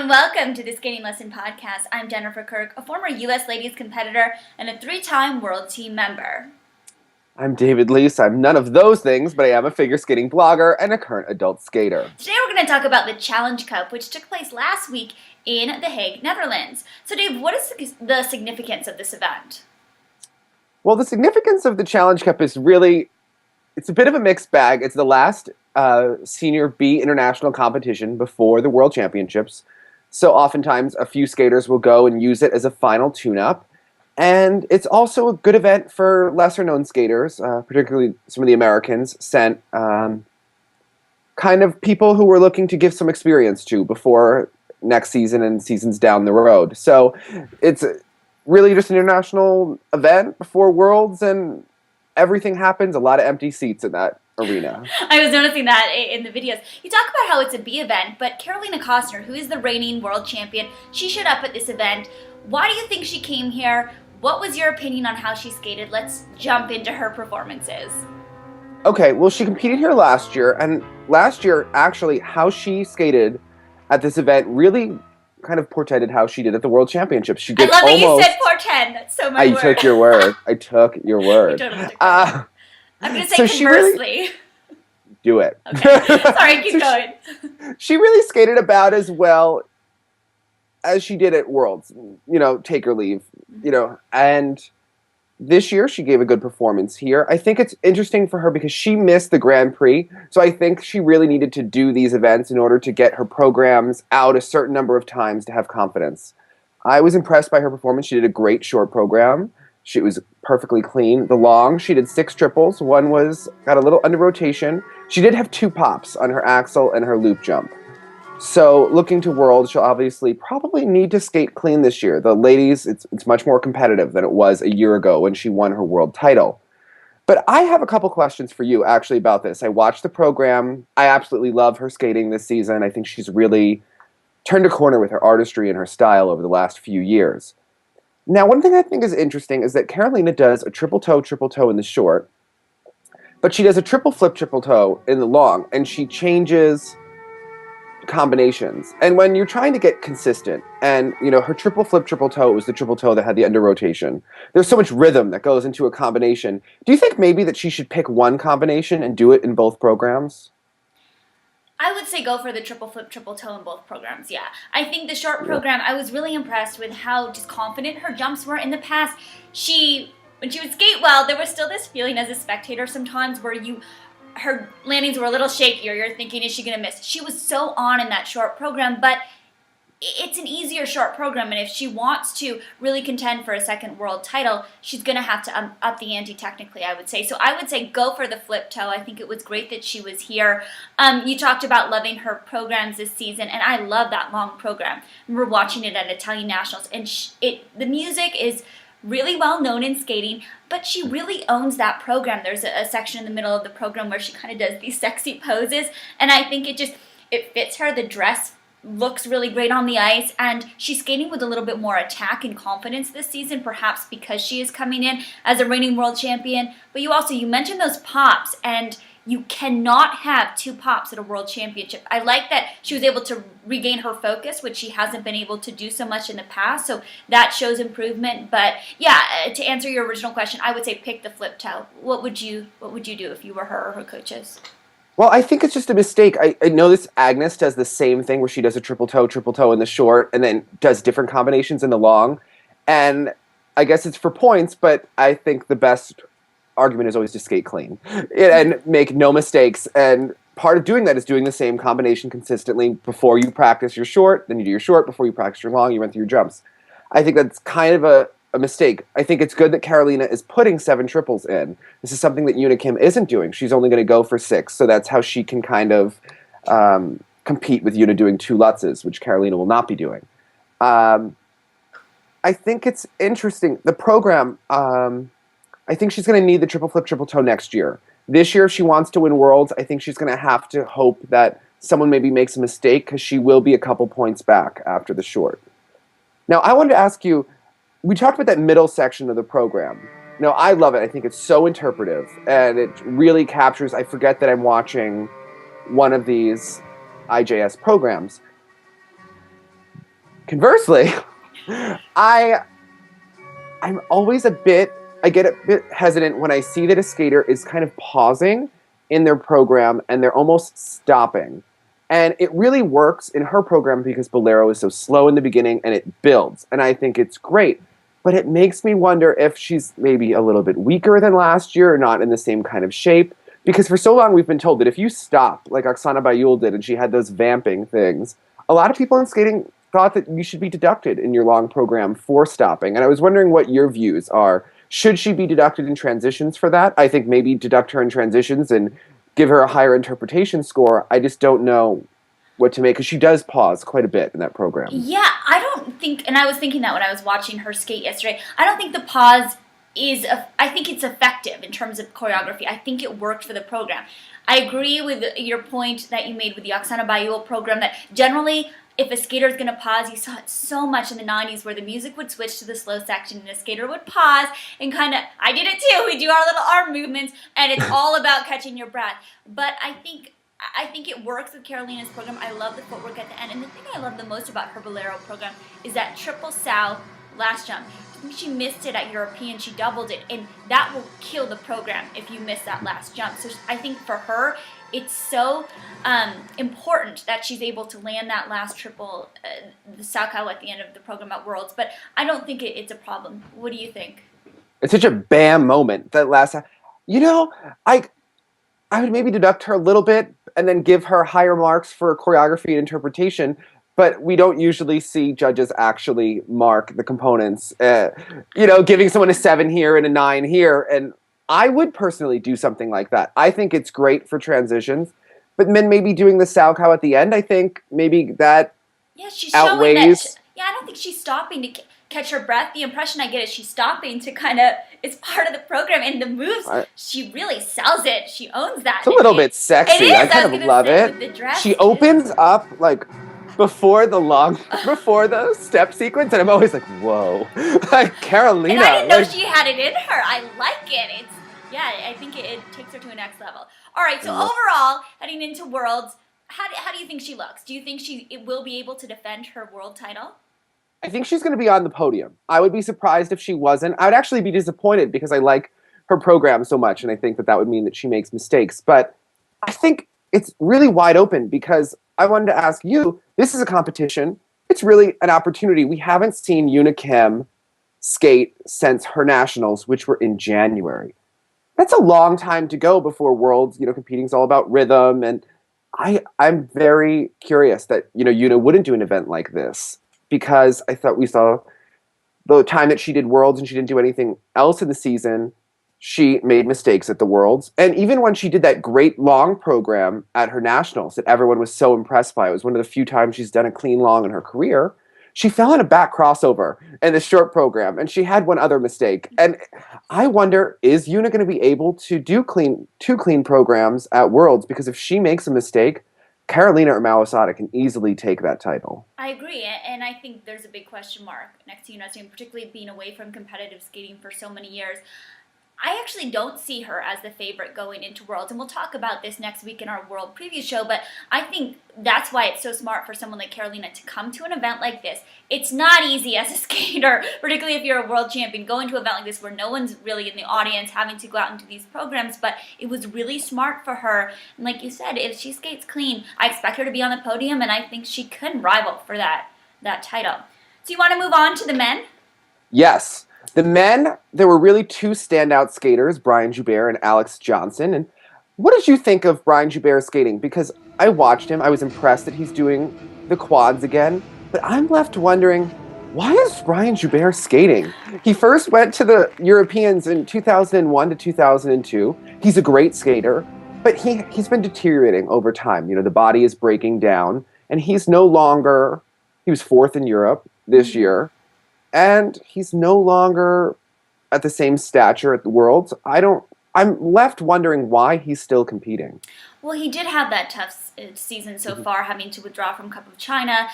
and welcome to the Skating Lesson Podcast. I'm Jennifer Kirk, a former U.S. ladies competitor and a 3-time world team member. I'm David Leese. I'm none of those things, but I am a figure skating blogger and a current adult skater. Today we're going to talk about the Challenge Cup, which took place last week in The Hague, Netherlands. So Dave, what is the significance of this event? Well, the significance of the Challenge Cup is really, it's a bit of a mixed bag. It's the last senior B international competition before the World Championships. So oftentimes a few skaters will go and use it as a final tune-up. And it's also a good event for lesser-known skaters, particularly some of the Americans, sent kind of people who were looking to give some experience to before next season and seasons down the road. So it's really just an international event before Worlds, and everything happens. A lot of empty seats in that arena. I was noticing that in the videos. You talk about how it's a B event, but Carolina Kostner, who is the reigning world champion, she showed up at this event. Why do you think she came here? What was your opinion on how she skated? Let's jump into her performances. Okay, well, she competed here last year, and last year, actually, how she skated at this event really kind of portended how she did at the World Championships. She did I love that you said portend. That's so my word. I took your word. I took your word. You totally took that. I'm going to say so conversely. Do it. Okay. Sorry, keep going. She really skated about as well as she did at Worlds. You know, take or leave. You know, and this year she gave a good performance here. I think it's interesting for her because she missed the Grand Prix. So I think she really needed to do these events in order to get her programs out a certain number of times to have confidence. I was impressed by her performance. She did a great short program. She was perfectly clean. The long, she did 6 triples. One got a little under rotation. She did have 2 pops on her axel and her loop jump. So looking to Worlds, she'll obviously probably need to skate clean this year. The ladies, it's much more competitive than it was a year ago when she won her world title. But I have a couple questions for you actually about this. I watched the program. I absolutely love her skating this season. I think she's really turned a corner with her artistry and her style over the last few years. Now, one thing I think is interesting is that Carolina does a triple toe in the short, but she does a triple toe in the long, and she changes combinations. And when you're trying to get consistent, and you know, her triple toe was the triple toe that had the under rotation. There's so much rhythm that goes into a combination. Do you think maybe that she should pick one combination and do it in both programs? I would say go for the triple toe in both programs, yeah. I think the short program, I was really impressed with how just confident her jumps were in the past. When she would skate well, there was still this feeling as a spectator sometimes where her landings were a little shakier. You're thinking, is she going to miss? She was so on in that short program, but it's an easier short program, and if she wants to really contend for a second world title, she's going to have to up the ante technically, I would say. So I would say go for the flip toe. I think it was great that she was here. You talked about loving her programs this season, and I love that long program. I remember watching it at Italian Nationals, and the music is really well known in skating, but she really owns that program. There's a section in the middle of the program where she kind of does these sexy poses, and I think it fits her. The dress looks really great on the ice, and she's skating with a little bit more attack and confidence this season, perhaps because she is coming in as a reigning world champion. But you mentioned those pops, and you cannot have 2 pops at a world championship. I like that she was able to regain her focus, which she hasn't been able to do so much in the past, so that shows improvement. But yeah, to answer your original question, I would say pick the flip toe. What would you do if you were her or her coaches? Well, I think it's just a mistake. I know this Agnes does the same thing where she does a triple toe in the short and then does different combinations in the long. And I guess it's for points, but I think the best argument is always to skate clean and make no mistakes. And part of doing that is doing the same combination consistently before you practice your short, then you do your short, before you practice your long, you run through your jumps. I think that's kind of a mistake. I think it's good that Carolina is putting 7 triples in. This is something that Una Kim isn't doing. She's only going to go for 6, so that's how she can kind of compete with Una doing 2 Lutzes, which Carolina will not be doing. I think it's interesting. The program, I think she's going to need the triple toe next year. This year, if she wants to win Worlds, I think she's going to have to hope that someone maybe makes a mistake, because she will be a couple points back after the short. Now, I wanted to ask you, we talked about that middle section of the program. Now, I love it. I think it's so interpretive, and it really captures, I forget that I'm watching one of these IJS programs. Conversely, I I'm always I get a bit hesitant when I see that a skater is kind of pausing in their program and they're almost stopping. And it really works in her program because Bolero is so slow in the beginning and it builds. And I think it's great. But it makes me wonder if she's maybe a little bit weaker than last year or not in the same kind of shape. Because for so long we've been told that if you stop, like Oksana Bayul did, and she had those vamping things, a lot of people in skating thought that you should be deducted in your long program for stopping. And I was wondering what your views are. Should she be deducted in transitions for that? I think maybe deduct her in transitions and give her a higher interpretation score. I just don't know what to make because she does pause quite a bit in that program. Yeah, I don't think, and I was thinking that when I was watching her skate yesterday, I don't think the pause I think it's effective in terms of choreography. I think it worked for the program. I agree with your point that you made with the Oksana Bayul program that generally if a skater is going to pause, you saw it so much in the 90s where the music would switch to the slow section and a skater would pause and kind of, I did it too, we do our little arm movements and it's all about catching your breath. But I think it works with Carolina's program. I love the footwork at the end. And the thing I love the most about her Bolero program is that triple sow last jump. I think she missed it at European. She doubled it. And that will kill the program if you miss that last jump. So I think for her, it's so important that she's able to land that last triple, the sow cow at the end of the program at Worlds. But I don't think it's a problem. What do you think? It's such a bam moment that last. You know, I would maybe deduct her a little bit and then give her higher marks for choreography and interpretation. But we don't usually see judges actually mark the components. Giving someone a 7 here and a 9 here. And I would personally do something like that. I think it's great for transitions. But then maybe doing the sow cow at the end, I think maybe that she's outweighs. Showing that. I don't think she's stopping to catch her breath. The impression I get is she's stopping to kind of, it's part of the program. And the moves, she really sells it. She owns that. It's a little bit sexy. It is. I kind of love it. With the dress, she opens up like before the step sequence, and I'm always like, whoa. Like Carolina. And I didn't know she had it in her. I like it. I think it takes her to a next level. All right, so overall, heading into Worlds, how do you think she looks? Do you think it will be able to defend her world title? I think she's going to be on the podium. I would be surprised if she wasn't. I would actually be disappointed because I like her program so much, and I think that would mean that she makes mistakes. But I think it's really wide open because I wanted to ask you, this is a competition. It's really an opportunity. We haven't seen Una Kim skate since her nationals, which were in January. That's a long time to go before Worlds. Competing is all about rhythm, and I'm very curious that Una wouldn't do an event like this because I thought we saw the time that she did Worlds and she didn't do anything else in the season. She made mistakes at the Worlds, and even when she did that great long program at her nationals that everyone was so impressed by, it was one of the few times she's done a clean long in her career. She fell in a back crossover in the short program, and she had one other mistake. And I wonder, is Una going to be able to do two clean programs at Worlds? Because if she makes a mistake, Carolina or Mawasada can easily take that title. I agree, and I think there's a big question mark next to Una's team, particularly being away from competitive skating for so many years. I actually don't see her as the favorite going into Worlds, and we'll talk about this next week in our World Preview show, but I think that's why it's so smart for someone like Carolina to come to an event like this. It's not easy as a skater, particularly if you're a world champion, going to an event like this where no one's really in the audience having to go out into these programs, but it was really smart for her, and like you said, if she skates clean, I expect her to be on the podium, and I think she could rival for that title. So you want to move on to the men? Yes. The men, there were really two standout skaters, Brian Joubert and Alex Johnson. And what did you think of Brian Joubert's skating? Because I watched him. I was impressed that he's doing the quads again. But I'm left wondering, why is Brian Joubert skating? He first went to the Europeans in 2001 to 2002. He's a great skater, but he's been deteriorating over time. The body is breaking down, and he was 4th in Europe this year. And he's no longer at the same stature at the Worlds. I'm left wondering why he's still competing. Well, he did have that tough season so far, having to withdraw from Cup of China,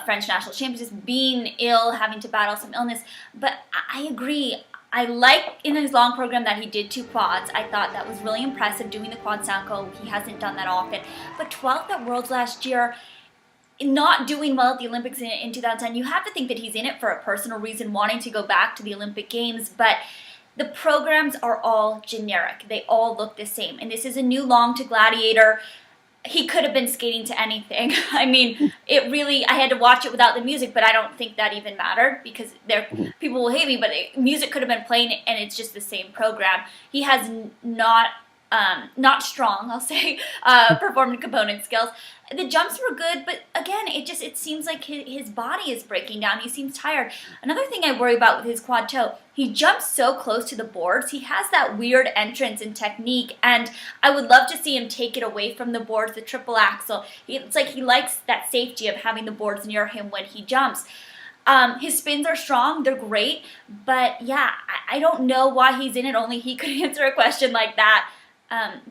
French National Championships, being ill, having to battle some illness. But I agree. I like in his long program that he did 2 quads. I thought that was really impressive, doing the quad Sanko. He hasn't done that often. But 12th at Worlds last year, not doing well at the Olympics in 2010, you have to think that he's in it for a personal reason, wanting to go back to the Olympic Games, but the programs are all generic. They all look the same. And this is a new long to Gladiator. He could have been skating to anything. I mean, I had to watch it without the music, but I don't think that even mattered because people will hate me, but music could have been playing and it's just the same program. He has not strong, I'll say, performance component skills. The jumps were good, but again, it seems like his body is breaking down. He seems tired. Another thing I worry about with his quad toe, he jumps so close to the boards. He has that weird entrance and technique, and I would love to see him take it away from the boards, the triple axel. It's like he likes that safety of having the boards near him when he jumps. His spins are strong, they're great, but yeah, I don't know why he's in it. Only he could answer a question like that.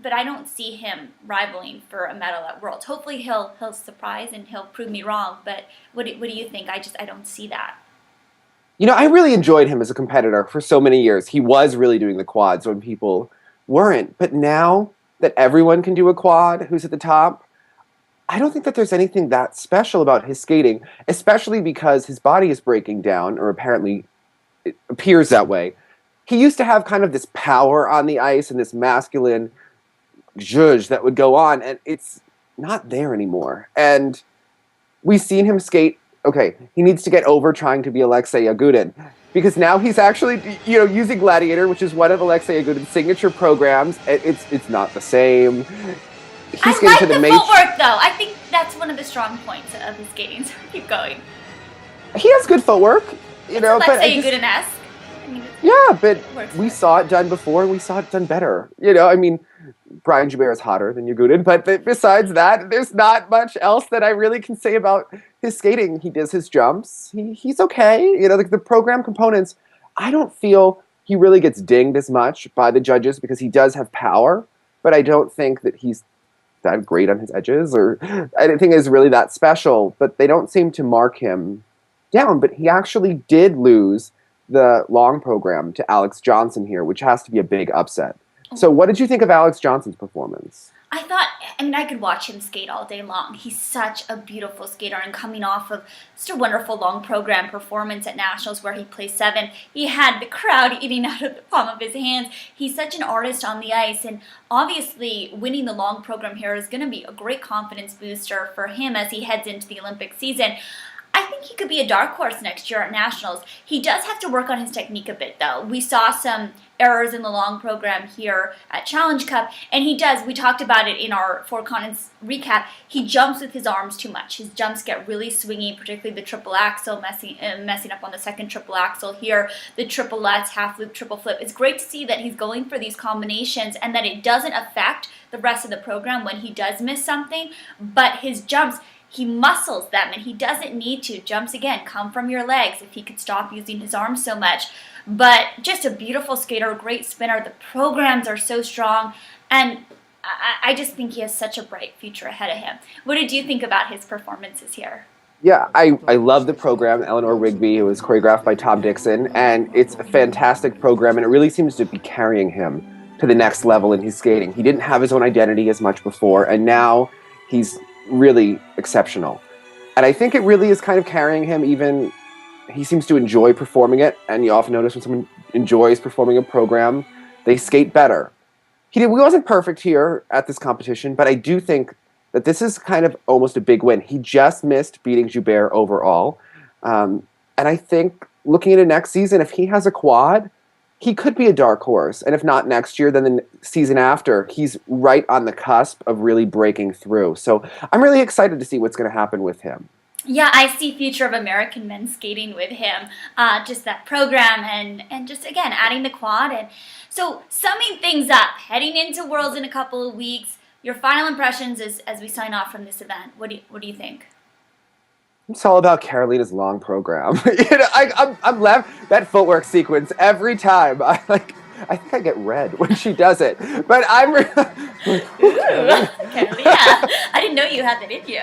But I don't see him rivaling for a medal at Worlds. Hopefully he'll surprise and he'll prove me wrong. But what do you think? I don't see that. You know, I really enjoyed him as a competitor for so many years. He was really doing the quads when people weren't. But now that everyone can do a quad who's at the top, I don't think that there's anything that special about his skating, especially because his body is breaking down, or apparently it appears that way. He used to have kind of this power on the ice and this masculine zhuzh that would go on, and it's not there anymore. And we've seen him skate. Okay, he needs to get over trying to be Alexei Yagudin, because now he's actually, using Gladiator, which is one of Alexei Yagudin's signature programs. It's not the same. I like the footwork, though. I think that's one of the strong points of his skating. So keep going. He has good footwork, It's Alexei Yagudin-esque. Yeah, but we saw it done before, and we saw it done better. I mean, Brian Joubert is hotter than Yagudin, but besides that, there's not much else that I really can say about his skating. He does his jumps. He's okay. The program components, I don't feel he really gets dinged as much by the judges because he does have power, but I don't think that he's that great on his edges, or I don't think is really that special, but they don't seem to mark him down. But he actually did lose the long program to Alex Johnson here, which has to be a big upset. So what did you think of Alex Johnson's performance? I could watch him skate all day long. He's such a beautiful skater, and coming off of just a wonderful long program performance at Nationals where he placed 7th, he had the crowd eating out of the palm of his hands. He's such an artist on the ice, and obviously winning the long program here is going to be a great confidence booster for him as he heads into the Olympic season. I think he could be a dark horse next year at Nationals. He does have to work on his technique a bit, though. We saw some errors in the long program here at Challenge Cup, and he does. We talked about it in our Four Continents recap. He jumps with his arms too much. His jumps get really swingy, particularly the triple axel, messing up on the second triple axel here, the triple lutz, half loop, triple flip. It's great to see that he's going for these combinations and that it doesn't affect the rest of the program when he does miss something, but his jumps, he muscles them, and he doesn't need to. Jumps, again, come from your legs if he could stop using his arms so much. But just a beautiful skater, a great spinner. The programs are so strong, and I just think he has such a bright future ahead of him. What did you think about his performances here? Yeah, I love the program, Eleanor Rigby. It was choreographed by Tom Dixon, and it's a fantastic program, and it really seems to be carrying him to the next level in his skating. He didn't have his own identity as much before, and now he's really exceptional. And I think it really is kind of carrying him. Even he seems to enjoy performing it, and you often notice when someone enjoys performing a program, they skate better. He wasn't perfect here at this competition, but I do think that this is kind of almost a big win. He just missed beating Joubert overall. And I think looking into next season, if he has a quad, he could be a dark horse. And if not next year, then the season after, he's right on the cusp of really breaking through. So I'm really excited to see what's going to happen with him. Yeah, I see future of American men skating with him. Just that program and just, again, adding the quad. And so summing things up, heading into Worlds in a couple of weeks, your final impressions as we sign off from this event. What do you think? It's all about Carolina's long program. I'm left that footwork sequence every time. I think I get red when she does it. But I'm Carolina. I didn't know you had that in you.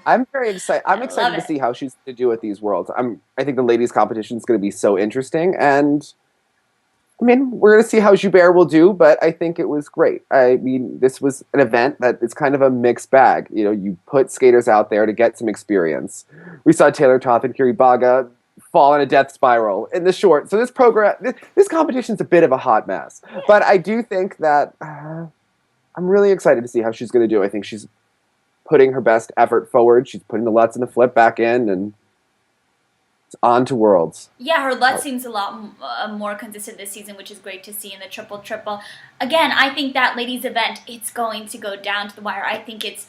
I'm very excited. I'm excited to see how she's going to do at these Worlds. I think the ladies' competition is going to be so interesting, and I mean, we're going to see how Joubert will do, but I think it was great. I mean, this was an event that is kind of a mixed bag. You know, you put skaters out there to get some experience. We saw Taylor Toth and Kiri Baga fall in a death spiral in the short. So this competition's a bit of a hot mess. But I do think that I'm really excited to see how she's going to do. I think she's putting her best effort forward. She's putting the Lutz and the flip back in, and it's on to Worlds. Yeah, her Lutz seems a lot more consistent this season, which is great to see in the triple. Again, I think that ladies event, it's going to go down to the wire. I think it's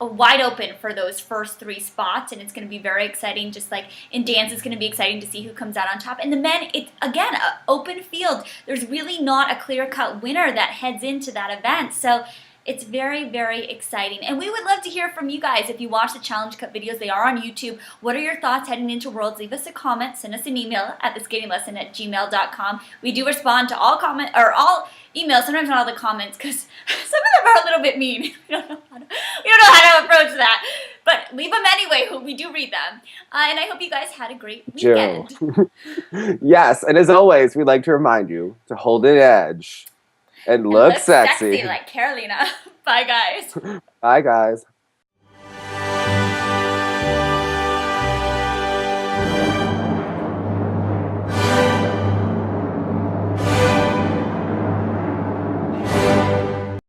wide open for those first 3 spots, and it's going to be very exciting. Just like in dance, it's going to be exciting to see who comes out on top. And the men, it's again an open field. There's really not a clear-cut winner that heads into that event. So it's very, very exciting. And we would love to hear from you guys. If you watch the Challenge Cup videos, they are on YouTube. What are your thoughts heading into Worlds? Leave us a comment. Send us an email at theskatinglesson@gmail.com. We do respond to all all emails, sometimes not all the comments, because some of them are a little bit mean. We don't know how to approach that. But leave them anyway. We do read them. And I hope you guys had a great weekend. Yes, and as always, we'd like to remind you to hold an edge. And look sexy like Carolina. Bye, guys. Bye, guys.